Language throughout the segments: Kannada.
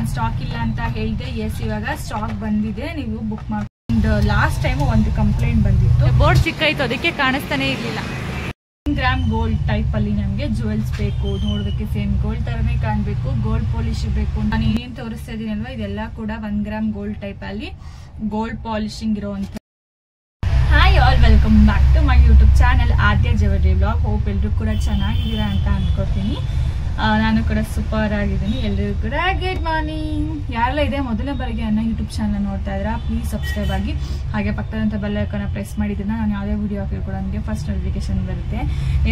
ನಾನು ಸ್ಟಾಕ್ ಇಲ್ಲ ಅಂತ ಹೇಳಿದೆ. ಎಸ್, ಇವಾಗ ಸ್ಟಾಕ್ ಬಂದಿದೆ, ನೀವು ಬುಕ್ ಮಾಡಿ. ಲಾಸ್ಟ್ ಟೈಮ್ ಒಂದು ಕಂಪ್ಲೇಂಟ್ ಬಂದಿತ್ತು, ಬೋರ್ಡ್ ಚಿಕ್ಕೈತು ಅದಕ್ಕೆ ಕಾಣಿಸ್ತಾನೆ ಇರಲಿಲ್ಲ. 1 ಗ್ರಾಮ್ ಗೋಲ್ಡ್ ಟೈಪ್ ಅಲ್ಲಿ ನಮಗೆ ಜುವೆಲ್ಸ್ ಬೇಕು, ನೋಡೋದಕ್ಕೆ ಸೇಮ್ ಗೋಲ್ಡ್ ತರನೇ ಕಾಣಬೇಕು, ಗೋಲ್ಡ್ ಪಾಲಿಶ್ ಬೇಕು. ನಾನು ಏನೇನು ತೋರಿಸ್ತಾ ಇದೀನಲ್ವಾ ಇದೆಲ್ಲ ಕೂಡ 1 ಗ್ರಾಮ್ ಗೋಲ್ಡ್ ಟೈಪ್ ಅಲ್ಲಿ ಗೋಲ್ಡ್ ಪಾಲಿಶಿಂಗ್ ಇರುವಂತ. Hi all, welcome back to my YouTube channel Aadya jewellery blog. Hope ಎಲ್ಲರೂ ಕೂಡ ಚೆನ್ನಾಗಿದ್ದೀರಾ ಅಂತ ಅನ್ಕೋತೀನಿ. ನಾನು ಕೂಡ ಸೂಪರ್ ಆಗಿದ್ದೀನಿ. ಎಲ್ಲರಿಗೂ ಕೂಡ ಗುಡ್ ಮಾರ್ನಿಂಗ್. ಯಾರೆಲ್ಲ ಇದೆ ಮೊದಲನೇ ಬಾರಿಗೆ ನನ್ನ ಯೂಟ್ಯೂಬ್ ಚಾನಲ್ ನೋಡ್ತಾ ಇದ್ದೀರಾ, ಪ್ಲೀಸ್ ಸಬ್ಸ್ಕ್ರೈಬ್ ಆಗಿ, ಹಾಗೆ ಪಕ್ಕದಂಥ ಬೆಲ್ ಐಕಾನ್ ಪ್ರೆಸ್ ಮಾಡಿದ್ರೆ ನಾನು ಯಾವುದೇ ವಿಡಿಯೋ ಹಾಕಿದ್ರು ಕೂಡ ನನಗೆ ಫಸ್ಟ್ ನೋಟಿಫಿಕೇಶನ್ ಬರುತ್ತೆ.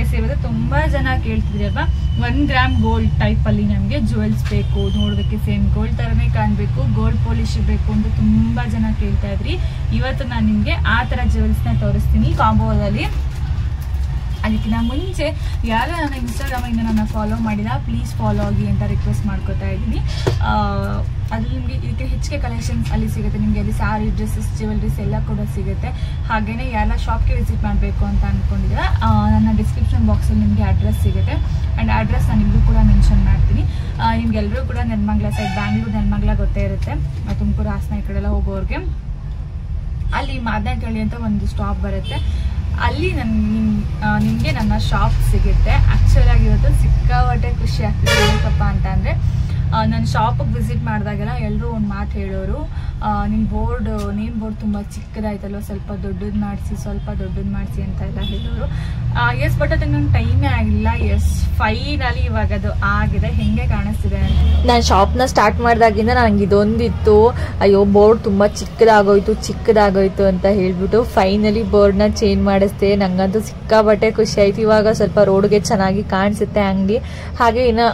ಎಸ್, ಇವತ್ತು ತುಂಬ ಜನ ಕೇಳ್ತಿದ್ರಿ ಅಲ್ವಾ, 1 ಗ್ರಾಮ್ ಗೋಲ್ಡ್ ಟೈಪ್ ಅಲ್ಲಿ ನಮಗೆ ಜುವೆಲ್ಸ್ ಬೇಕು, ನೋಡೋದಕ್ಕೆ ಸೇಮ್ ಗೋಲ್ಡ್ ತರನೇ ಕಾಣಬೇಕು, ಗೋಲ್ಡ್ ಪಾಲಿಶ್ ಬೇಕು ಅಂತ ತುಂಬ ಜನ ಕೇಳ್ತಾ ಇದ್ರಿ. ಇವತ್ತು ನಾನು ನಿಮಗೆ ಆ ಥರ ಜುವೆಲ್ಸ್ನ ತೋರಿಸ್ತೀನಿ ಕಾಂಬೋದಲ್ಲಿ. ಅದಕ್ಕಿಂತ ಮುಂಚೆ ಯಾರು ನನ್ನ ಇನ್ಸ್ಟಾಗ್ರಾಮಿಂದ ನನ್ನ ಫಾಲೋ ಮಾಡಿಲ್ಲ, ಪ್ಲೀಸ್ ಫಾಲೋ ಆಗಿ ಅಂತ ರಿಕ್ವೆಸ್ಟ್ ಮಾಡ್ಕೋತಾ ಇದ್ದೀನಿ. ಅದು ನಿಮಗೆ ಇದಕ್ಕೆ ಹೆಚ್ಚಿಗೆ ಕಲೆಕ್ಷನ್ಸ್ ಅಲ್ಲಿ ಸಿಗುತ್ತೆ. ನಿಮಗೆ ಅಲ್ಲಿ ಸ್ಯಾರಿ, ಡ್ರೆಸ್ಸಸ್, ಜ್ಯುವೆಲ್ರೀಸ್ ಎಲ್ಲ ಕೂಡ ಸಿಗುತ್ತೆ. ಹಾಗೆಯೇ ಯಾರೆಲ್ಲ ಶಾಪ್ಗೆ ವಿಸಿಟ್ ಮಾಡಬೇಕು ಅಂತ ಅಂದ್ಕೊಂಡಿದ್ರೆ ನನ್ನ ಡಿಸ್ಕ್ರಿಪ್ಷನ್ ಬಾಕ್ಸಲ್ಲಿ ನಿಮಗೆ ಅಡ್ರೆಸ್ ಸಿಗುತ್ತೆ. ಆ್ಯಂಡ್ ಅಡ್ರೆಸ್ ನಾನು ನಿಮಗೂ ಕೂಡ ಮೆನ್ಷನ್ ಮಾಡ್ತೀನಿ. ನಿಮ್ಗೆಲ್ಲರೂ ಕೂಡ ನೆಲಮಂಗಲ ಸೈಡ್, ಬ್ಯಾಂಗ್ಳೂರು ನೆಲಮಂಗಲ ಗೊತ್ತೇ ಇರುತ್ತೆ, ತುಮಕೂರು, ಹಾಸನ ಈ ಕಡೆ ಎಲ್ಲ ಹೋಗೋರಿಗೆ ಅಲ್ಲಿ ಮಾದನಹಳ್ಳಿ ಅಂತ ಒಂದು ಸ್ಟಾಪ್ ಬರುತ್ತೆ. ಅಲ್ಲಿ ನಿಮಗೆ ನನ್ನ ಶಾಪ್ ಸಿಗುತ್ತೆ. ಆ್ಯಕ್ಚುಲ್ ಆಗಿ ಇವತ್ತು ಸಿಕ್ಕಾಪಟ್ಟೆ ಖುಷಿ ಆಗ್ತಿದೆ. ಏನಕ್ಕಪ್ಪ ಅಂತ ಅಂದರೆ, ನನ್ನ ಶಾಪಿಗೆ ವಿಸಿಟ್ ಮಾಡಿದಾಗೆಲ್ಲ ಎಲ್ಲರೂ ಒಂದು ಮಾತು ಹೇಳೋರು, ನಿಮ್ಮ ನೇಮ್ ಬೋರ್ಡ್ ತುಂಬ ಚಿಕ್ಕದಾಯ್ತಲ್ಲೋ, ಸ್ವಲ್ಪ ದೊಡ್ಡದು ಮಾಡಿಸಿ ಅಂತ ಎಲ್ಲ ಹೇಳೋರು. ಎಸ್, ಬಟ್ ಅದಕ್ಕೆ ನಂಗೆ ಟೈಮೇ ಆಗಿಲ್ಲ. ಎಸ್, ಫೈನಲಿ ಇವಾಗ ಅದು ಆಗಿದೆ. ಹೆಂಗೆ ಕಾಣಿಸ್ತಿದೆ ಅಂತ, ನಾನು ಶಾಪ್ನ ಸ್ಟಾರ್ಟ್ ಮಾಡಿದಾಗಿಂದ ನನಗೆ ಇದೊಂದಿತ್ತು, ಅಯ್ಯೋ ಬೋರ್ಡ್ ತುಂಬ ಚಿಕ್ಕದಾಗೋಯ್ತು ಅಂತ ಹೇಳ್ಬಿಟ್ಟು ಫೈನಲಿ ಬೋರ್ಡ್ನ ಚೇಂಜ್ ಮಾಡಿಸ್ದೆ. ನಂಗಂತೂ ಸಿಕ್ಕಾಪಟ್ಟೆ ಖುಷಿ ಆಯ್ತು. ಇವಾಗ ಸ್ವಲ್ಪ ರೋಡ್ಗೆ ಚೆನ್ನಾಗಿ ಕಾಣಿಸುತ್ತೆ ಅಂಗಡಿ. ಹಾಗೆ ಇನ್ನು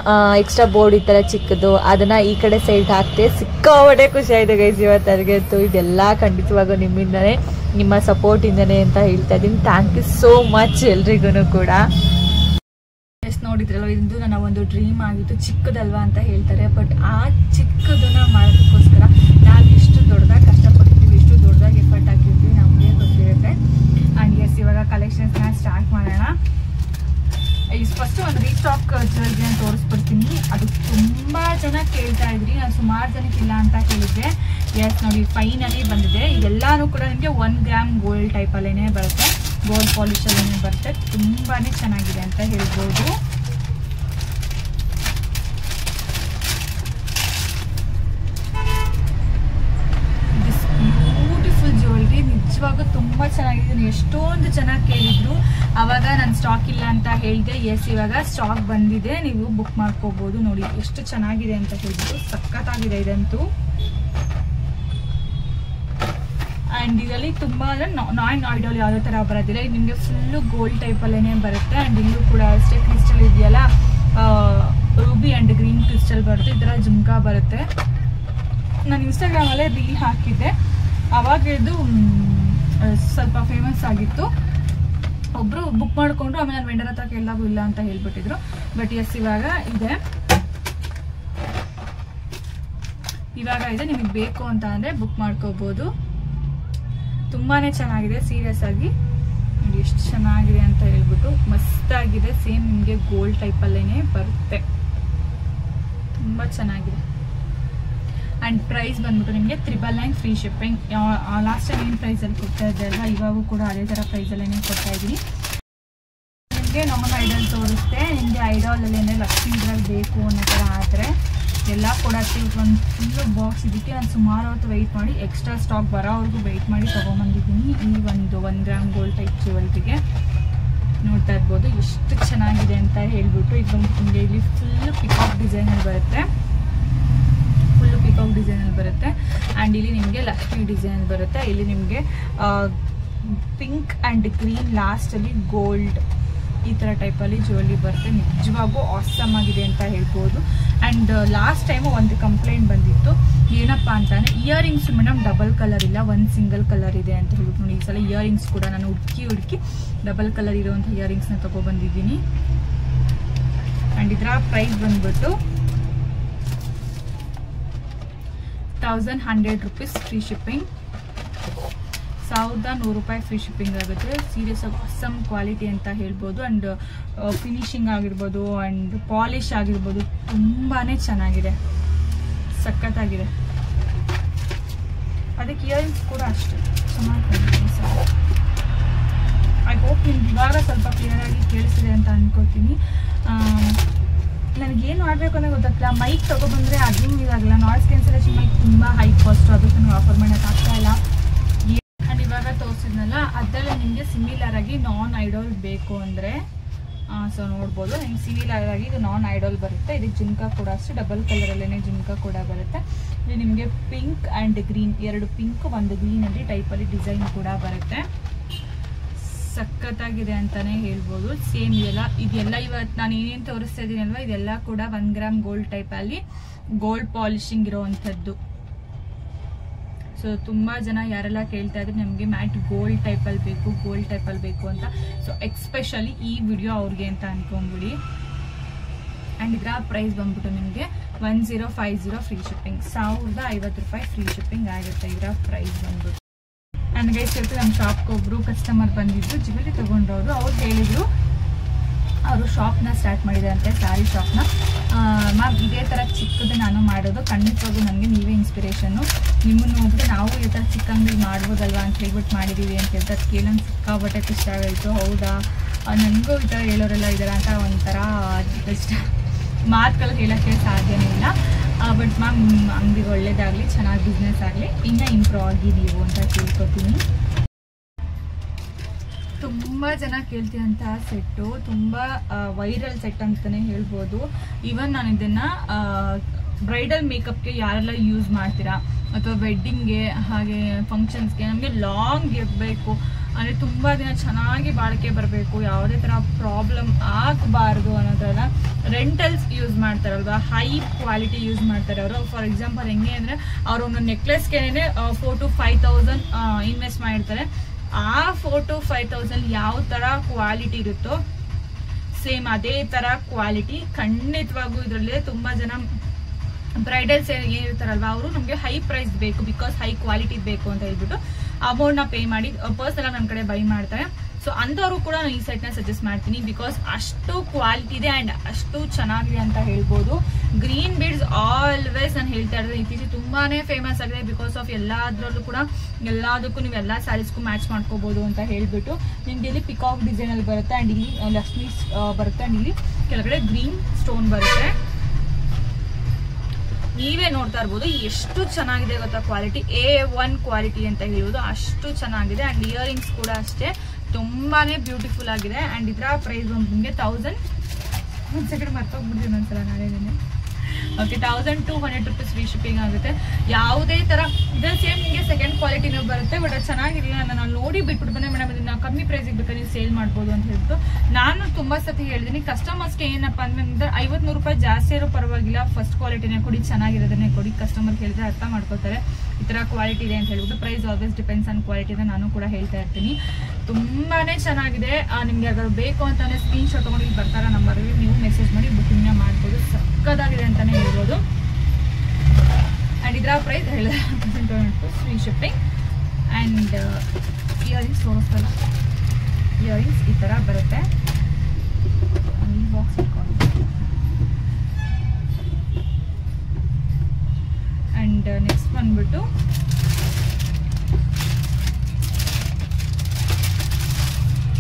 ಎಕ್ಸ್ಟ್ರಾ ಬೋರ್ಡ್ ಈ ಥರ ಚಿಕ್ಕದು ಅದನ್ನ ಈ ಕಡೆ ಸೈಡ್ ಹಾಕ್ತೆ. ಸಿಕ್ಕಾಪಟ್ಟೆ ಖುಷಿ ಆಯ್ತು ಗೈಸ್ ಇವತ್ತು. ಅದಕ್ಕಂತೂ ಇದೆಲ್ಲ ಖಂಡಿತವಾಗೂ ನಿಮ್ಮಿಂದನೇ, ನಿಮ್ಮ ಸಪೋರ್ಟ್ ಇಂದನೇ ಅಂತ ಹೇಳ್ತಾ ಇದ್ದೀನಿ. ಥ್ಯಾಂಕ್ ಯು ಸೋ ಮಚ್ ಎಲ್ರಿಗೂ ಕೂಡ. ನೋಡಿದ್ರಲ್ಲ, ಇದು ನನ್ನ ಒಂದು ಡ್ರೀಮ್ ಆಗಿತ್ತು. ಚಿಕ್ಕದಲ್ವಾ ಅಂತ ಹೇಳ್ತಾರೆ, ಬಟ್ ಆ ಚಿಕ್ಕದನ್ನ ಮಾಡೋದಕ್ಕೋಸ್ಕರ ನಾವು ಎಷ್ಟು ದೊಡ್ಡದಾಗಿ ಕಷ್ಟಪಡ್ತೀವಿ, ಎಷ್ಟು ದೊಡ್ಡದಾಗಿ ಎಫರ್ಟ್ ಹಾಕಿರ್ತೀವಿ ನಮಗೆ ಗೊತ್ತಿರುತ್ತೆ. ಆ್ಯಂಡ್ ಎಸ್, ಇವಾಗ ಕಲೆಕ್ಷನ್ಸ್ನ ಸ್ಟಾರ್ಟ್ ಮಾಡೋಣ. ಫಸ್ಟ್ ಒಂದು ರೀಸ್ಟಾಕ್ ಜ್ಯುವೆಲ್ರಿನ ತೋರಿಸ್ಬಿಡ್ತೀನಿ. ಅದು ತುಂಬ ಜನ ಕೇಳ್ತಾ ಇದ್ರಿ, ನಾನು ಸುಮಾರು ಜನಕ್ಕೆ ಇಲ್ಲ ಅಂತ ಹೇಳಿದ್ದೆ. ಎಸ್, ನೋಡಿ ಫೈನಲಿ ಬಂದಿದೆ. ಇದೆಲ್ಲನೂ ಕೂಡ ನಿಮಗೆ 1 ಗ್ರಾಮ್ ಗೋಲ್ಡ್ ಟೈಪಲ್ಲೇ ಬರುತ್ತೆ, ಗೋಲ್ಡ್ ಪಾಲಿಶಲ್ಲೇ ಬರುತ್ತೆ. ತುಂಬಾ ಚೆನ್ನಾಗಿದೆ ಅಂತ ಹೇಳ್ಬೋದು. ಬ್ಯೂಟಿಫುಲ್ ಜ್ಯುವೆಲ್ರಿ, ನಿಜವಾಗೂ ತುಂಬ ಚೆನ್ನಾಗಿದೆ. ಎಷ್ಟೊಂದು ಜನ ಕೇಳಿದ್ರು, ಆವಾಗ ನಾನು ಸ್ಟಾಕ್ ಇಲ್ಲ ಅಂತ ಹೇಳಿದೆ. ಎಸ್, ಇವಾಗ ಸ್ಟಾಕ್ ಬಂದಿದೆ, ನೀವು ಬುಕ್ ಮಾಡ್ಕೋಬಹುದು. ನೋಡಿ ಎಷ್ಟು ಚೆನ್ನಾಗಿದೆ ಅಂತ ಹೇಳ್ಬಿಟ್ಟು, ಸಖತ್ತಾಗಿದೆ ಇದಂತೂ. ಆ್ಯಂಡ್ ಇದರಲ್ಲಿ ತುಂಬ ಅಂದರೆ ನಾನ್ ಐಡಲ್ ಯಾವುದೇ ಥರ ಬರೋದಿಲ್ಲ. ಇದು ನಿಮಗೆ ಫುಲ್ಲು ಗೋಲ್ಡ್ ಟೈಪಲ್ಲೇ ಬರುತ್ತೆ. ಆ್ಯಂಡ್ ಇಲ್ಲೂ ಕೂಡ ಅಷ್ಟೇ ಕ್ರಿಸ್ಟಲ್ ಇದೆಯಲ್ಲ, ರೂಬಿ ಆ್ಯಂಡ್ ಗ್ರೀನ್ ಕ್ರಿಸ್ಟಲ್ ಬರುತ್ತೆ. ಈ ಥರ ಜುಮ್ಕಾ ಬರುತ್ತೆ. ನಾನು ಇನ್ಸ್ಟಾಗ್ರಾಮಲ್ಲೇ ರೀಲ್ ಹಾಕಿದ್ದೆ, ಆವಾಗ ಇದು ಸ್ವಲ್ಪ ಫೇಮಸ್ ಆಗಿತ್ತು. ಒಬ್ಬರು ಬುಕ್ ಮಾಡಿಕೊಂಡ್ರು, ಆಮೇಲೆ ನಾನು ವೆಂಡರ್ ಹತ್ರ ಕೇಳಿದಾಗೂ ಇಲ್ಲ ಅಂತ ಹೇಳ್ಬಿಟ್ಟಿದ್ರು. ಬಟ್ ಎಸ್, ಇವಾಗ ಇದೆ, ನಿಮಗೆ ಬೇಕು ಅಂತ ಅಂದರೆ ಬುಕ್ ಮಾಡ್ಕೋಬೋದು. ತುಂಬಾ ಚೆನ್ನಾಗಿದೆ, ಸೀರಿಯಸ್ ಆಗಿ ನೋಡಿ ಎಷ್ಟು ಚೆನ್ನಾಗಿದೆ ಅಂತ ಹೇಳ್ಬಿಟ್ಟು, ಮಸ್ತಾಗಿದೆ. ಸೇಮ್ ನಿಮಗೆ ಗೋಲ್ಡ್ ಟೈಪಲ್ಲೇ ಬರುತ್ತೆ, ತುಂಬ ಚೆನ್ನಾಗಿದೆ. ಆ್ಯಂಡ್ ಪ್ರೈಸ್ ಬಂದ್ಬಿಟ್ಟು ನಿಮಗೆ 999 ಫ್ರೀ ಶಿಪ್ಪಿಂಗ್. ಲಾಸ್ಟ್ ಟೈಮ್ ಏನು ಪ್ರೈಸಲ್ಲಿ ಕೊಡ್ತಾ ಇದ್ದೆ ಅಲ್ವಾ, ಇವಾಗೂ ಕೂಡ ಅದೇ ಥರ ಪ್ರೈಸಲ್ಲೇ ಕೊಡ್ತಾ ಇದ್ದೀನಿ. ನಿಮಗೆ ನಮ್ಮ ಐಡಲ್ ತೋರಿಸ್ತೆ. ನಿಮಗೆ ಐಡಾಲಲ್ಲಿ ಅಂದರೆ ಲಕ್ಷ್ಮೀ ಇದ್ರಲ್ಲಿ ಬೇಕು ಅನ್ನೋ ಥರ ಆದರೆ ಎಲ್ಲ ಕೊಡೋಕ್ಕೆ ಒಂದು ಫುಲ್ಲು ಬಾಕ್ಸ್. ಇದಕ್ಕೆ ನಾನು ಸುಮಾರು ಹೊತ್ತು ವೆಯ್ಟ್ ಮಾಡಿ, ಎಕ್ಸ್ಟ್ರಾ ಸ್ಟಾಕ್ ಬರೋವರೆಗೂ ವೆಯ್ಟ್ ಮಾಡಿ ತೊಗೊಂಬಂದಿದ್ದೀನಿ. ಈ ಒಂದು 1 ಗ್ರಾಮ್ ಗೋಲ್ಡ್ ಟೈಪ್ ಜ್ಯುವೆಲ್ರಿಗೆ ನೋಡ್ತಾ ಇರ್ಬೋದು ಎಷ್ಟು ಚೆನ್ನಾಗಿದೆ ಅಂತ ಹೇಳ್ಬಿಟ್ಟು. ಇದು ನಿಮಗೆ ಇಲ್ಲಿ ಫುಲ್ಲು ಪಿಕಾಕ್ ಡಿಸೈನಲ್ಲಿ ಬರುತ್ತೆ, ಆ್ಯಂಡ್ ಇಲ್ಲಿ ನಿಮಗೆ ಲಕ್ಷ್ಮಿ ಡಿಸೈನ್ ಬರುತ್ತೆ. ಇಲ್ಲಿ ನಿಮಗೆ ಪಿಂಕ್ ಆ್ಯಂಡ್ ಗ್ರೀನ್, ಲಾಸ್ಟಲ್ಲಿ ಗೋಲ್ಡ್, ಈ ಥರ ಟೈಪಲ್ಲಿ ಜ್ಯುವೆಲ್ರಿ ಬರುತ್ತೆ. ನಿಜವಾಗೂ ಆಸಮ್ ಆಗಿದೆ ಅಂತ ಹೇಳ್ಬೋದು. ಆ್ಯಂಡ್ ಲಾಸ್ಟ್ ಟೈಮು ಒಂದು ಕಂಪ್ಲೇಂಟ್ ಬಂದಿತ್ತು, ಏನಪ್ಪ ಅಂತಂದರೆ ಇಯರಿಂಗ್ಸ್ ಮೇಡಮ್ ಡಬಲ್ ಕಲರ್ ಇಲ್ಲ, ಒಂದು ಸಿಂಗಲ್ ಕಲರ್ ಇದೆ ಅಂತ ಹೇಳ್ಬಿಟ್ಟು. ನೋಡಿ ಈ ಸಲ ಇಯರಿಂಗ್ಸ್ ಕೂಡ ನಾನು ಹುಡುಕಿ ಡಬಲ್ ಕಲರ್ ಇರೋವಂಥ ಇಯರಿಂಗ್ಸ್ನ ತೊಗೊಬಂದಿದ್ದೀನಿ. ಆ್ಯಂಡ್ ಇದರ ಪ್ರೈಸ್ ಬಂದ್ಬಿಟ್ಟು 1100 ರೂಪೀಸ್ ಫ್ರೀ ಶಿಪ್ಪಿಂಗ್. 1100 ರೂಪಾಯಿ ಫ್ರೀ ಶಿಪ್ಪಿಂಗ್ ಆಗುತ್ತೆ. ಸೀರಿಯಸ್ ಆಗಿ ಅಸಮ್ ಕ್ವಾಲಿಟಿ ಅಂತ ಹೇಳ್ಬೋದು. ಆ್ಯಂಡ್ ಫಿನಿಶಿಂಗ್ ಆಗಿರ್ಬೋದು ಆ್ಯಂಡ್ ಪಾಲಿಶ್ ಆಗಿರ್ಬೋದು ತುಂಬಾ ಚೆನ್ನಾಗಿದೆ, ಸಖತ್ ಸಖತ್ತಾಗಿದೆ. ಅದಕ್ಕೆ ಇಯರಿಂಗ್ಸ್ ಕೂಡ ಅಷ್ಟೇ ಚೆನ್ನಾಗಿ ಬಂದಿದೆ ಸರ್. ಐ ಹೋಪ್ ನಿಮ್ಗೆ ಇವಾಗ ಸ್ವಲ್ಪ ಕ್ಲಿಯರ್ ಆಗಿ ಕೇಳಿಸಿದೆ ಅಂತ ಅನ್ಕೋತೀನಿ. ನನಗೇನು ಮಾಡಬೇಕು ಅನ್ನೋ ಗೊತ್ತಾಗ್ತಿಲ್ಲ. ಮೈಕ್ ತೊಗೊಬಂದರೆ ಅದೇನು ಇದಾಗಲ್ಲ. ನಾಯ್ಸ್ ಕ್ಯಾನ್ಸಲೇಷನ್ ಮೈಕ್ ತುಂಬ ಹೈ ಕಾಸ್ಟ್, ಅದಕ್ಕೆ ನನಗೆ ಆಫರ್ ಮಾಡೋಕ್ಕಾಗ್ತಾ ಇಲ್ಲ. ಆ್ಯಂಡ್ ಇವಾಗ ತೋರಿಸಿದ್ನಲ್ಲ ಅದರಲ್ಲೇ ನಿಮಗೆ ಸಿಮಿಲರ್ ಆಗಿ ನಾನ್ ಐಡಲ್ ಬೇಕು ಅಂದರೆ ಸೊ ನೋಡ್ಬೋದು. ನಿಮ್ಗೆ ಸಿಮಿಲರ್ ಆಗಿ ಇದು ನಾನ್ ಐಡಲ್ ಬರುತ್ತೆ. ಇದಕ್ಕೆ ಜುಮ್ಕಾ ಕೂಡ ಅಷ್ಟೇ ಡಬಲ್ ಕಲರಲ್ಲೇ ಜುಮ್ಕಾ ಕೂಡ ಬರುತ್ತೆ. ಇದು ನಿಮಗೆ ಪಿಂಕ್ ಆ್ಯಂಡ್ ಗ್ರೀನ್, 2 ಪಿಂಕ್ 1 ಗ್ರೀನಲ್ಲಿ ಟೈಪಲ್ಲಿ ಡಿಸೈನ್ ಕೂಡ ಬರುತ್ತೆ. ಸಖತ್ತಾಗಿದೆ ಅಂತಾನೆ ಹೇಳ್ಬೋದು. ಸೇಮ್ ಇದೆಲ್ಲ ಇವತ್ತು ನಾನು ಏನೇನು ತೋರಿಸ್ತಾ ಇದ್ದೀನಲ್ವ ಇದೆಲ್ಲ ಕೂಡ 1 ಗ್ರಾಮ್ ಗೋಲ್ಡ್ ಟೈಪಲ್ಲಿ ಗೋಲ್ಡ್ ಪಾಲಿಶಿಂಗ್ ಇರೋವಂಥದ್ದು. ಸೊ ತುಂಬ ಜನ ಯಾರೆಲ್ಲ ಕೇಳ್ತಾ ಇದ್ರೆ ನಮಗೆ ಮ್ಯಾಟ್ ಗೋಲ್ಡ್ ಟೈಪಲ್ಲಿ ಬೇಕು ಅಂತ. ಸೊ ಎಕ್ಸ್ಪೆಷಲಿ ಈ ವಿಡಿಯೋ ಅವ್ರಿಗೆ ಅಂತ ಅನ್ಕೊಂಬಿಡಿ. ಆ್ಯಂಡ್ ಇದರ ಪ್ರೈಸ್ ಬಂದ್ಬಿಟ್ಟು ನಿಮಗೆ 1050 ಫ್ರೀ ಶಿಪ್ಪಿಂಗ್, 1050 ರೂಪಾಯಿ ಫ್ರೀ ಶಿಪ್ಪಿಂಗ್ ಆಗುತ್ತೆ ಇದರ ಪ್ರೈಸ್ ಬಂದ್ಬಿಟ್ಟು. ಆ್ಯಂಡ್ ಗೈಸ್ ಹೇಳ್ತು ನಮ್ಮ ಶಾಪ್ಗೆ ಒಬ್ಬರು ಕಸ್ಟಮರ್ ಬಂದಿದ್ದು ಜ್ಯುವೆಲ್ರಿ ತೊಗೊಂಡವರು. ಅವ್ರು ಹೇಳಿದರು ಅವರು ಶಾಪ್ನ ಸ್ಟಾರ್ಟ್ ಮಾಡಿದಾರಂತೆ, ಸ್ಯಾರಿ ಶಾಪ್ನ. ಮ್ಯಾಮ್ ಇದೇ ಥರ ಚಿಕ್ಕದು ನಾನು ಮಾಡೋದು, ಖಂಡಿತವಾಗೂ ನನಗೆ ನೀವೇ ಇನ್ಸ್ಪಿರೇಷನ್ನು. ನಿಮ್ಮನ್ನು ನೋಡ್ಬಿಟ್ಟು ನಾವು ಈ ಥರ ಚಿಕ್ಕ ಅಂಗಡಿ ಮಾಡ್ಬೋದಲ್ವಾ ಅಂತ ಹೇಳ್ಬಿಟ್ಟು ಮಾಡಿದ್ದೀವಿ ಅಂತ ಹೇಳ್ತಾರೆ. ಅದು ಕೇಳೋಣ ಸಿಕ್ಕಾಬಟ್ಟೆ ಇಷ್ಟ ಆಗೋಯಿತು. ಹೌದಾ, ನನಗೂ ಈ ಥರ ಹೇಳೋರೆಲ್ಲ ಇದ್ದಾರೆ ಅಂತ ಒಂಥರ ಜಸ್ಟ್ ಮಾತುಗಳು ಹೇಳೋಕ್ಕೆ ಸಾಧ್ಯನೇ ಇಲ್ಲ. ಬಟ್ ಮ್ಯಾಮ್ ನಿಮ್ಮ ಅಂಗಡಿಗೆ ಒಳ್ಳೇದಾಗಲಿ, ಚೆನ್ನಾಗಿ ಬಿಸ್ನೆಸ್ ಆಗಲಿ, ಇನ್ನೂ ಇಂಪ್ರೂವ್ ಆಗಿ ನೀವು ಅಂತ ಕೇಳ್ಕೊತೀನಿ. ತುಂಬ ಜನ ಕೇಳ್ತೀರಂಥ ಸೆಟ್ಟು, ತುಂಬ ವೈರಲ್ ಸೆಟ್ ಅಂತಲೇ ಹೇಳ್ಬೋದು. ಈವನ್ ನಾನು ಇದನ್ನು ಬ್ರೈಡಲ್ ಮೇಕಪ್ಗೆ ಯಾರೆಲ್ಲ ಯೂಸ್ ಮಾಡ್ತೀರಾ ಅಥವಾ ವೆಡ್ಡಿಂಗ್ಗೆ ಹಾಗೆ ಫಂಕ್ಷನ್ಸ್ಗೆ ನಮಗೆ ಲಾಂಗ್ ಇರಬೇಕು ಅಂದರೆ ತುಂಬ ದಿನ ಚೆನ್ನಾಗಿ ಬಾಳಿಕೆ ಬರಬೇಕು, ಯಾವುದೇ ಥರ ಪ್ರಾಬ್ಲಮ್ ಆಗಬಾರ್ದು ಅನ್ನೋದ್ರಲ್ಲ ರೆಂಟಲ್ಸ್ ಯೂಸ್ ಮಾಡ್ತಾರಲ್ವ, ಹೈ ಕ್ವಾಲಿಟಿ ಯೂಸ್ ಮಾಡ್ತಾರೆ ಅವರು. ಫಾರ್ ಎಕ್ಸಾಂಪಲ್ ಹೆಂಗೆ ಅಂದರೆ ಅವರು ಒಂದು ನೆಕ್ಲೆಸ್ಗೆ 4,000 to 5,000 ಇನ್ವೆಸ್ಟ್ ಮಾಡಿರ್ತಾರೆ. ಆ 4,000 to 5,000 ಯಾವ ಥರ ಕ್ವಾಲಿಟಿ ಇರುತ್ತೋ ಸೇಮ್ ಅದೇ ಥರ ಕ್ವಾಲಿಟಿ ಖಂಡಿತವಾಗೂ ಇದರಲ್ಲಿ. ತುಂಬ ಜನ ಬ್ರೈಡಲ್ಸ್ ಏನಿರ್ತಾರಲ್ವ ಅವರು ನಮಗೆ ಹೈ ಪ್ರೈಸ್ ಬೇಕು, ಬಿಕಾಸ್ ಹೈ ಕ್ವಾಲಿಟಿ ಬೇಕು ಅಂತ ಹೇಳ್ಬಿಟ್ಟು ಅಮೌಂಟ್ನ ಪೇ ಮಾಡಿ ಪರ್ಸನಲ್ ನನ್ನ ಕಡೆ ಬೈ ಮಾಡ್ತಾರೆ. ಸೊ ಅಂಥವ್ರು ಕೂಡ ನಾನು ಈ ಸೆಟ್ನ ಸಜೆಸ್ಟ್ ಮಾಡ್ತೀನಿ, ಬಿಕಾಸ್ ಅಷ್ಟು ಕ್ವಾಲಿಟಿ ಇದೆ ಆ್ಯಂಡ್ ಅಷ್ಟು ಚೆನ್ನಾಗಿದೆ ಅಂತ ಹೇಳ್ಬೋದು. ಗ್ರೀನ್ ಬೀಡ್ಸ್ ಆಲ್ವೇಸ್ ನಾನು ಹೇಳ್ತಾ ಇರೋದು ಇತ್ತೀಚೆಗೆ ತುಂಬಾ ಫೇಮಸ್ ಆಗಿದೆ, ಬಿಕಾಸ್ ಆಫ್ ಎಲ್ಲದರಲ್ಲೂ ಕೂಡ ಎಲ್ಲದಕ್ಕೂ ನೀವು ಎಲ್ಲ ಸ್ಯಾರೀಸ್ಗೂ ಮ್ಯಾಚ್ ಮಾಡ್ಕೋಬೋದು ಅಂತ ಹೇಳ್ಬಿಟ್ಟು. ನಿಮ್ಗೆ ಇಲ್ಲಿ ಪಿಕಾಕ್ ಡಿಸೈನಲ್ಲಿ ಬರುತ್ತೆ ಆ್ಯಂಡ್ ಇಲ್ಲಿ ಲಕ್ಷ್ಮಿ ಬರುತ್ತೆ ಆ್ಯಂಡ್ ಇಲ್ಲಿ ಕೆಳಗಡೆ ಗ್ರೀನ್ ಸ್ಟೋನ್ ಬರುತ್ತೆ. ನೀವೇ ನೋಡ್ತಾ ಇರ್ಬೋದು ಎಷ್ಟು ಚೆನ್ನಾಗಿದೆ ಗೊತ್ತಾ ಕ್ವಾಲಿಟಿ. A1 ಕ್ವಾಲಿಟಿ ಅಂತ ಹೇಳ್ಬೋದು, ಅಷ್ಟು ಚೆನ್ನಾಗಿದೆ. ಆ್ಯಂಡ್ ಇಯರಿಂಗ್ಸ್ ಕೂಡ ಅಷ್ಟೇ ತುಂಬಾ ಬ್ಯೂಟಿಫುಲ್ ಆಗಿದೆ. ಆ್ಯಂಡ್ ಇದರ ಪ್ರೈಸ್ ಒಂದು ನಿಮಗೆ 1000 ಒಂದು ಸೆಕೆಂಡ್ ಮರ್ತೋಗ್ಬಿಡ್ತೀನಿ ಒಂದ್ಸಲ ನಾನೇನೆ. ಓಕೆ, 1200 ರೂಪೀಸ್ ಫ್ರೀ ಶಿಪ್ಪಿಂಗ್ ಆಗುತ್ತೆ. ಯಾವುದೇ ಥರ ಇದರಲ್ಲಿ ಸೇಮ್ ನಿಮಗೆ ಸೆಕೆಂಡ್ ಕ್ವಾಲಿಟಿನೂ ಬರುತ್ತೆ. ಬಟ್ ಅದು ಚೆನ್ನಾಗಿರಲಿಲ್ಲ, ನಾನು ನೋಡಿ ಬಿಟ್ಬಿಟ್ಟು ಬಂದೆ ಮೇಡಮ್ ಇದನ್ನ ಕಮ್ಮಿ ಪ್ರೈಸಿಗೆ ಬೇಕಾದ್ರೆ ನೀವು ಸೇಲ್ ಮಾಡ್ಬೋದು ಅಂತ ಹೇಳ್ಬಿಟ್ಟು. ನಾನು ತುಂಬ ಸತಿ ಹೇಳಿದ್ದೀನಿ ಕಸ್ಟಮರ್ಸ್ಗೆ ಏನಪ್ಪ ಅಂದರೆ 50-100 ರೂಪಾಯಿ ಜಾಸ್ತಿ ಇರೋ ಪರವಾಗಿಲ್ಲ, ಫಸ್ಟ್ ಕ್ವಾಲಿಟಿನೇ ಕೊಡಿ, ಚೆನ್ನಾಗಿರೋದನ್ನೇ ಕೊಡಿ. ಕಸ್ಟಮರ್ ಹೇಳಿದ್ರೆ ಅರ್ಥ ಮಾಡ್ಕೋತಾರೆ ಈ ಥರ ಕ್ವಾಲಿಟಿ ಇದೆ ಅಂತ ಹೇಳ್ಬಿಟ್ಟು. Price always depends on quality ಅಂತ ನಾನು ಕೂಡ ಹೇಳ್ತಾ ಇರ್ತೀನಿ. ತುಂಬಾ ಚೆನ್ನಾಗಿದೆ. ನಿಮ್ಗೆ ಯಾವ್ದಾದ್ರು ಬೇಕು ಅಂತಂದರೆ ಸ್ಕ್ರೀನ್ಶಾಟ್ ತೊಗೊಂಡು ಇಲ್ಲಿ ಬರ್ತಾರ ನಂಬರ್ಗೆ ನೀವು ಮೆಸೇಜ್ ಮಾಡಿ ಬುಕ್ಕಿಂಗ್ನ ಮಾಡ್ಬೋದು. ಸಕ್ಕದಾಗಿದೆ ಅಂತಲೇ ಹೇಳ್ಬೋದು. ಆ್ಯಂಡ್ ಇದರ price 1200 free shipping. And earrings ತೋರಿಸ್ತಲ್ಲ, ಇಯರಿಂಗ್ಸ್ ಈ ಥರ ಬರುತ್ತೆ. ಈ ಬಾಕ್ಸ್ ಇಟ್ಕೊಂಡು ಆ್ಯಂಡ್ ನೆಕ್ಸ್ಟ್ ಬಂದ್ಬಿಟ್ಟು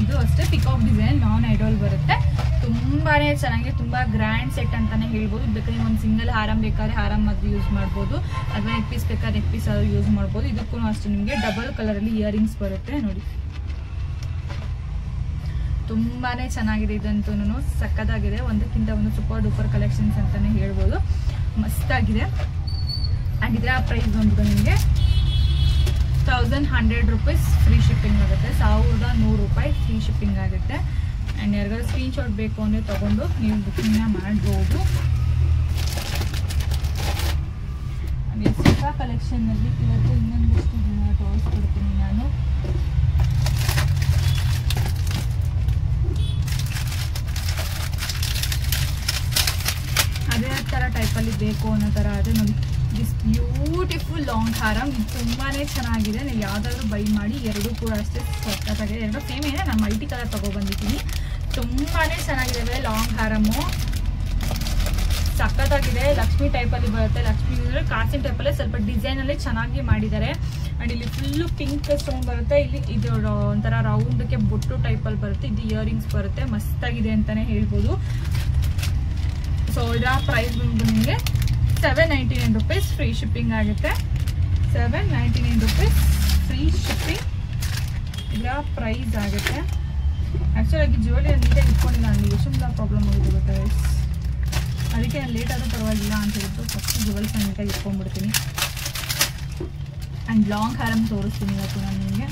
ಇದು ಅಷ್ಟೇ ಪಿಕಾಕ್ ಡಿಸೈನ್ ನಾನ್ ಐಡಲ್ ಬರುತ್ತೆ. ತುಂಬಾ ಚೆನ್ನಾಗಿದೆ, ತುಂಬ ಗ್ರ್ಯಾಂಡ್ ಸೆಟ್ ಅಂತಲೇ ಹೇಳ್ಬೋದು. ಬೇಕಾದ್ರೆ ಒಂದು ಸಿಂಗಲ್ ಹಾರಂ ಬೇಕಾದ್ರೆ ಹಾರಂ ಅದು ಯೂಸ್ ಮಾಡ್ಬೋದು, ಅಥವಾ ನೆಕ್ ಪೀಸ್ ಬೇಕಾದ್ರೆ ನೆಕ್ ಪೀಸ್ ಅದು ಯೂಸ್ ಮಾಡ್ಬೋದು. ಇದಕ್ಕೂ ಅಷ್ಟೇ ನಿಮಗೆ ಡಬಲ್ ಕಲರಲ್ಲಿ ಇಯರಿಂಗ್ಸ್ ಬರುತ್ತೆ ನೋಡಿ. ತುಂಬಾ ಚೆನ್ನಾಗಿದೆ, ಇದಂತೂ ಸಕ್ಕದಾಗಿದೆ. ಒಂದಕ್ಕಿಂತ ಒಂದು ಸೂಪರ್ ಡೂಪರ್ ಕಲೆಕ್ಷನ್ಸ್ ಅಂತಲೇ ಹೇಳ್ಬೋದು, ಮಸ್ತಾಗಿದೆ. ಆ್ಯಂಡ್ ಇದರ ಪ್ರೈಸ್ ಬಂದ್ಬಿಟ್ಟು ನಿಮಗೆ 1100 ರೂಪೀಸ್ ಫ್ರೀ ಶಿಪ್ಪಿಂಗ್ ಆಗುತ್ತೆ, 1100 ರೂಪಾಯಿ ಫ್ರೀ ಶಿಪ್ಪಿಂಗ್ ಆಗುತ್ತೆ. ಆ್ಯಂಡ್ ಯಾರಿಗಾದ್ರು ಸ್ಕ್ರೀನ್ಶಾಟ್ ಬೇಕು ಅಂದರೆ ತೊಗೊಂಡು ನೀವು ಬುಕ್ಕಿಂಗ್ನ ಮಾಡ್ಬೋದು. ಹೊಸ ಕಲೆಕ್ಷನ್ನಲ್ಲಿ ಇವತ್ತು ಇನ್ನೊಂದಿಷ್ಟು ತೋರಿಸ್ಕೊಡ್ತೀನಿ ನಾನು. ಅದೇ ಥರ ಟೈಪಲ್ಲಿ ಬೇಕು ಅನ್ನೋ ಥರ ಆದರೆ ನೋಡಿ, ದಿಸ್ ಬ್ಯೂಟಿಫುಲ್ ಲಾಂಗ್ ಹಾರಂ ತುಂಬಾ ಚೆನ್ನಾಗಿದೆ. ನೀವು ಯಾವುದಾದ್ರೂ ಬೈ ಮಾಡಿ, ಎರಡೂ ಕೂಡ ಅಷ್ಟೇ ಸಕ್ಕತ್ತಾಗಿದೆ. ಎರಡು ಸೇಮ್ ಇದೆ, ನಾನು ಮಲ್ಟಿ ಕಲರ್ ತೊಗೊಬಂದಿದ್ದೀನಿ. ತುಂಬಾ ಚೆನ್ನಾಗಿದೆ ಲಾಂಗ್ ಹಾರಮು. ಸಖತ್ತಾಗಿದೆ. ಲಕ್ಷ್ಮಿ ಟೈಪ್ ಅಲ್ಲಿ ಬರುತ್ತೆ. ಲಕ್ಷ್ಮಿ ಕಾಸಿನ ಟೈಪ್ ಅಲ್ಲೇ ಸ್ವಲ್ಪ ಡಿಸೈನ್ ಅಲ್ಲಿ ಚೆನ್ನಾಗಿ ಮಾಡಿದ್ದಾರೆ. ಅಂಡ್ ಇಲ್ಲಿ ಫುಲ್ ಪಿಂಕ್ ಸ್ಟೋನ್ ಬರುತ್ತೆ. ಇಲ್ಲಿ ಇದು ಒಂಥರ ರೌಂಡ್ಗೆ ಬೊಟ್ಟು ಟೈಪ್ ಅಲ್ಲಿ ಬರುತ್ತೆ. ಇದು ಇಯರಿಂಗ್ಸ್ ಬರುತ್ತೆ. ಮಸ್ತಾಗಿದೆ ಅಂತಾನೆ ಹೇಳ್ಬೋದು. ಸೊ ಇದರ ಪ್ರೈಸ್ ಬಂದು ನಿಮಗೆ 799 ರೂಪೀಸ್ ಫ್ರೀ ಶಿಪ್ಪಿಂಗ್ ಆಗುತ್ತೆ. 799 ರೂಪೀಸ್ ಫ್ರೀ ಶಿಪ್ಪಿಂಗ್ ಇದರ ಪ್ರೈಸ್ ಆಗುತ್ತೆ. ಆಕ್ಚುಲಿ ಆಗಿ ಜ್ಯುವೆಲರಿ ನೀಟಾಗಿ ಇಟ್ಕೊಂಡಿಲ್ಲ, ನನಗೆ ಎಷ್ಟೊಂದು ಪ್ರಾಬ್ಲಮ್ ಆಗಿದೆ ಗೊತ್ತಾ. ಅದಕ್ಕೆ ನಾನು ಲೇಟ್ ಆದರೂ ಪರವಾಗಿಲ್ಲ ಅಂತ ಹೇಳ್ಬಿಟ್ಟು ಫಸ್ಟ್ ಜ್ಯುವೆಲ್ಸ್ ನೀಟಾಗಿ ಇಟ್ಕೊಂಡ್ಬಿಡ್ತೀನಿ. ಆ್ಯಂಡ್ ಲಾಂಗ್ ಹ್ಯಾರಮ್ ತೋರಿಸ್ತೀನಿ ಇವತ್ತು ನಾನು ನಿಮಗೆ.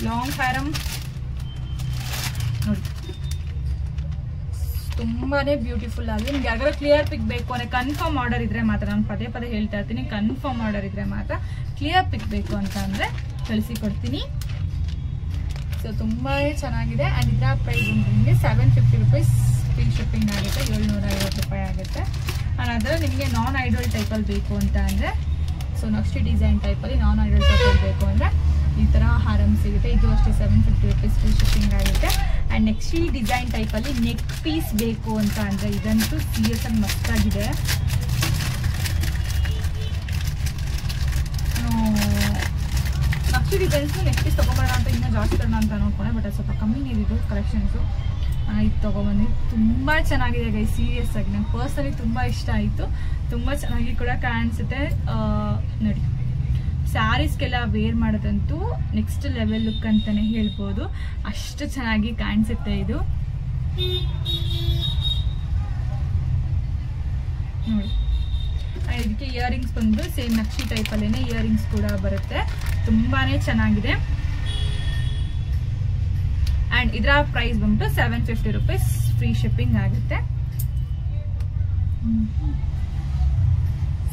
ಲಾಂಗ್ ಹ್ಯಾರಮ್ ನೋಡಿ ತುಂಬಾ ಬ್ಯೂಟಿಫುಲ್ ಆಗಿ. ನಿಮ್ಗೆ ಯಾರಿಗಾರು ಕ್ಲಿಯರ್ ಪಿಕ್ ಬೇಕು ಅಂದರೆ ಕನ್ಫರ್ಮ್ ಆರ್ಡರ್ ಇದ್ರೆ ಮಾತ್ರ, ನಾನು ಪದೇ ಪದೇ ಹೇಳ್ತಾ ಇರ್ತೀನಿ, ಕನ್ಫರ್ಮ್ ಆರ್ಡರ್ ಇದ್ರೆ ಮಾತ್ರ ಕ್ಲಿಯರ್ ಪಿಕ್ ಬೇಕು ಅಂತ ಅಂದರೆ ಕಳಿಸಿಕೊಡ್ತೀನಿ. ಸೊ ತುಂಬಾ ಚೆನ್ನಾಗಿದೆ. ಆ್ಯಂಡ್ ಇದರ ಪ್ರೈಸ್ ನಿಮಗೆ 750 ರೂಪೀಸ್ ಫ್ರೀ ಶಿಪ್ಪಿಂಗ್ ಆಗುತ್ತೆ. 750 ರೂಪಾಯಿ ಆಗುತ್ತೆ. ಆ್ಯಂಡ್ ಅದರ ನಿಮಗೆ ನಾನ್ ಐಡಲ್ ಟೈಪಲ್ಲಿ ಬೇಕು ಅಂತ ಅಂದರೆ, ಸೊ ನಕ್ಷಿ ಡಿಸೈನ್ ಟೈಪಲ್ಲಿ ನಾನ್ ಐಡಲ್ ಟೈಪಲ್ಲಿ ಬೇಕು ಅಂದರೆ ಈ ಥರ ಹಾರಮ್ ಸಿಗುತ್ತೆ. ಇದು ಅಷ್ಟೇ 750 ರೂಪೀಸ್ ಫ್ರೀ ಶಿಪ್ಪಿಂಗ್ ಆಗುತ್ತೆ. ಆ್ಯಂಡ್ ನೆಕ್ಸ್ಟ್ ಈ ಡಿಸೈನ್ ಟೈಪಲ್ಲಿ ನೆಕ್ ಪೀಸ್ ಬೇಕು ಅಂತ ಅಂದರೆ ಇದಂತೂ ಸೀರಿಯಸ್ ಆಗಿ ಮಸ್ತಾಗಿದೆ. ನಕ್ಷಿ ಡಿಸೈನ್ಸ್ನ ನೆಕ್ ಪೀಸ್ ತೊಗೊಬೇಡ ಅಂತ ಇನ್ನೂ ಜಾಸ್ತಿ ತರೋಣ ಅಂತ ನೋಡ್ಕೊಂಡೆ, ಬಟ್ ಅದು ಸ್ವಲ್ಪ ಕಮ್ಮಿನೇ ಇದ್ದು ಕಲೆಕ್ಷನ್ಸು. ಇದು ತೊಗೊಬಂದು ತುಂಬ ಚೆನ್ನಾಗಿದೆ ಗೈ. ಸೀರಿಯಸ್ ಆಗಿ ನಂಗೆ ಪರ್ಸನಲಿ ತುಂಬ ಇಷ್ಟ ಆಯಿತು. ತುಂಬ ಚೆನ್ನಾಗಿ ಕೂಡ ಕಾಣಿಸುತ್ತೆ. ನೋಡಿ ಸ್ಯಾರೀಸ್ಗೆಲ್ಲ ವೇರ್ ಮಾಡೋದಂತೂ ನೆಕ್ಸ್ಟ್ ಲೆವೆಲ್ ಲುಕ್ ಅಂತಲೇ ಹೇಳ್ಬೋದು. ಅಷ್ಟು ಚೆನ್ನಾಗಿ ಕಾಣಿಸುತ್ತೆ ಇದು. ನೋಡಿ ಇದಕ್ಕೆ ಇಯರಿಂಗ್ಸ್ ಬಂದು ಸೇಮ್ ನಕ್ಷಿ ಟೈಪಲ್ಲೇ ಇಯರಿಂಗ್ಸ್ ಕೂಡ ಬರುತ್ತೆ. ತುಂಬಾ ಚೆನ್ನಾಗಿದೆ. ಆ್ಯಂಡ್ ಇದರ ಪ್ರೈಸ್ ಬಂದು 750 ರೂಪೀಸ್ ಫ್ರೀ ಶಿಪ್ಪಿಂಗ್ ಆಗುತ್ತೆ.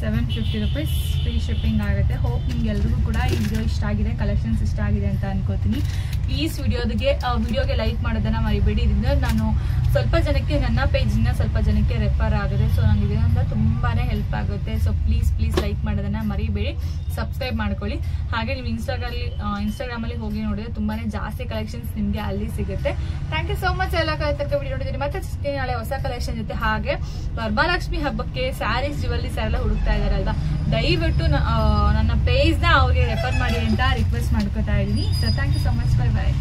750 ರೂಪೀಸ್ ಫ್ರೀ ಶಿಪ್ಪಿಂಗ್ ಆಗುತ್ತೆ. ಹೋಪ್ ನಿಮ್ಗೆ ಎಲ್ರಿಗೂ ಕೂಡ ಈ ವಿಡಿಯೋ ಇಷ್ಟ ಆಗಿದೆ, ಕಲೆಕ್ಷನ್ಸ್ ಇಷ್ಟ ಆಗಿದೆ ಅಂತ ಅನ್ಕೋತೀನಿ. ಪ್ಲೀಸ್ ವಿಡಿಯೋಗೆ ಲೈಕ್ ಮಾಡೋದನ್ನು ಮರಿಬೇಡಿ. ಇದರಿಂದ ನಾನು ಸ್ವಲ್ಪ ಜನಕ್ಕೆ ನನ್ನ ಪೇಜಿಂದ ಸ್ವಲ್ಪ ಜನಕ್ಕೆ ರೆಫರ್ ಆಗುತ್ತೆ. ಸೊ ನನಗೆ ಇದರಿಂದ ತುಂಬಾ ಹೆಲ್ಪ್ ಆಗುತ್ತೆ. ಸೊ ಪ್ಲೀಸ್ ಲೈಕ್ ಮಾಡೋದನ್ನು ಮರಿಬೇಡಿ. ಸಬ್ಸ್ಕ್ರೈಬ್ ಮಾಡ್ಕೊಳ್ಳಿ. ಹಾಗೆ ನೀವು ಇನ್ಸ್ಟಾಗ್ರಾಮಲ್ಲಿ ಹೋಗಿ ನೋಡಿದ್ರೆ ತುಂಬಾ ಜಾಸ್ತಿ ಕಲೆಕ್ಷನ್ಸ್ ನಿಮಗೆ ಅಲ್ಲಿ ಸಿಗುತ್ತೆ. Thank you so much. ಎಲ್ಲ ತನಕ ವಿಡಿಯೋ ನೋಡಿದ್ದೀನಿ. ಮತ್ತೆ ಸಿಗ್ತೀನಿ ನಾಳೆ ಹೊಸ ಕಲೆಕ್ಷನ್ ಜೊತೆ. ಹಾಗೆ ವರಮಹಾಲಕ್ಷ್ಮಿ ಹಬ್ಬಕ್ಕೆ ಸ್ಯಾರೀಸ್ ಜ್ಯುವೆಲ್ಲರೀಸ್ ಎಲ್ಲ ಹುಡುಕ್ತಾ ಇದಾರಲ್ವಾ, ದಯವಿಟ್ಟು ನನ್ನ ಪೇಜ್ನ ಅವ್ರಿಗೆ ರೆಫರ್ ಮಾಡಿ ಅಂತ ರಿಕ್ವೆಸ್ಟ್ ಮಾಡ್ಕೋತಾ ಇದ್ದೀನಿ. So thank you so much. Bye bye.